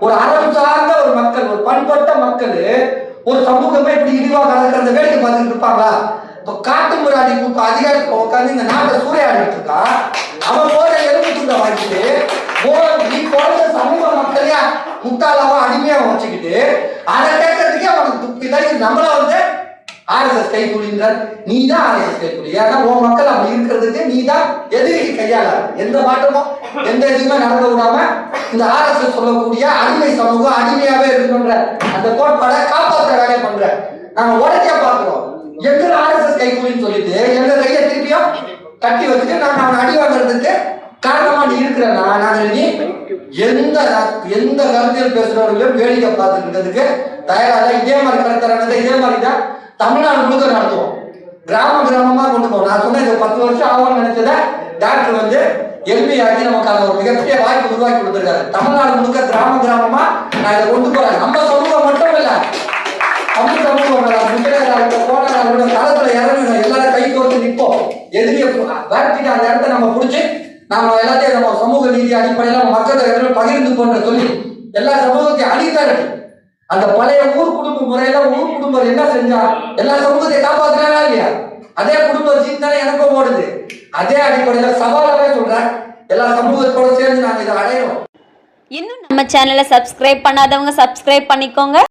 ஒரு அறம் சார்ந்த ஒரு மக்கள், ஒரு பண்பட்ட மக்கள், ஒரு சமூகமே இப்படி இழிவா கலக்கிறத வேடிக்கை பார்த்துட்டு இருப்பாங்களா? இப்ப காட்டு முறாடி கூட்டம் அதிகாரத்துல உட்காந்து இந்த நாட்டை சூறையாடிட்டு இருக்கா. அவன் போற எலும்பு துண்டை வாங்கிட்டு நீ குறைஞ்ச சமூக மக்களையா முட்டாளாவா அடிமையாவ வச்சுக்கிட்டு அதை கேட்கறதுக்கே அவனுக்கு துப்பிதான். நம்மள ஆர்எஸ்எஸ் கைக்கூலின்ற நீ தான் ஆர்எஸ்எஸ் கைக்கூலி. ஏன்னா உன் மக்கள் அப்படி இருக்கிறதுக்கு நீ தான் எதிரிக்கு கையாள. எந்த மாற்றமும் எந்த எதுவுமே நடக்க விடாம இந்த ஆர்எஸ்எஸ் சொல்லக்கூடிய அடிமை சமூகம் அடிமையாவே இருக்கணும்ன்ற அந்த கோட்பாடை காப்பாற்ற வேலையை பண்ற நாங்க உடச்சே பாக்குறோம். எங்க ஆர்எஸ்எஸ் கைக்கூலின்னு சொல்லிட்டு எங்க கையை திருப்பியும் கட்டி வச்சுட்டு நாங்க அவனை அடி வாங்குறதுக்கு காரணமா நீ இருக்கிறனா நாங்க நீ எந்த கருத்தியல் பேசுறவர்களையும் வேடிக்கை பார்த்துக்கிறதுக்கு தயாராக இதே மாதிரி கருத்தரங்க இதே மாதிரி தான் தமிழ்நாடு முழுக்க நடத்துவோம். கிராமமா கொண்டு போவோம். நான் சொன்ன 10 வருஷம் ஆகும்னு நினைச்சத டாக்டர் எல்பி ஆகி நமக்கு அதை ஒரு மிகப்பெரிய வாய்ப்பு உருவாக்கி கொடுத்துருக்காரு. தமிழ்நாடு முழுக்க கிராமமா நான் இதை கொண்டு போறேன். நம்ம சமூகம் மட்டும் இல்ல, தமிழ் சமூகம் கோட்டை களத்துல இறங்கணும். எல்லாரும் கை கோர்த்து நிற்போம். எதிரிய விரட்டிட்டு அந்த இடத்த நம்ம பிடிச்சி நாம எல்லாத்தையும் நம்ம சமூக நீதி அடிப்படையில மக்கள் பகிர்ந்து போன்ற சொல்லி எல்லா சமூகத்தையும் அடித்தாரு. அந்த பழைய ஊர் குடும்ப முறையில ஊர் குடும்பம் என்ன செஞ்சா எல்லா சமூகத்தையும் காப்பாத்தினா இல்லையா? அதே குடும்ப சீன் எனக்கும் ஓடுது. அதே அடிப்படையில சவாலாவே சொல்றேன், எல்லா சமூகத்தோட சேர்ந்து நாங்க இதை அடையிறோம். இன்னும் நம்ம சேனலை சப்ஸ்கிரைப் பண்ணாதவங்க சப்ஸ்கிரைப் பண்ணிக்கோங்க.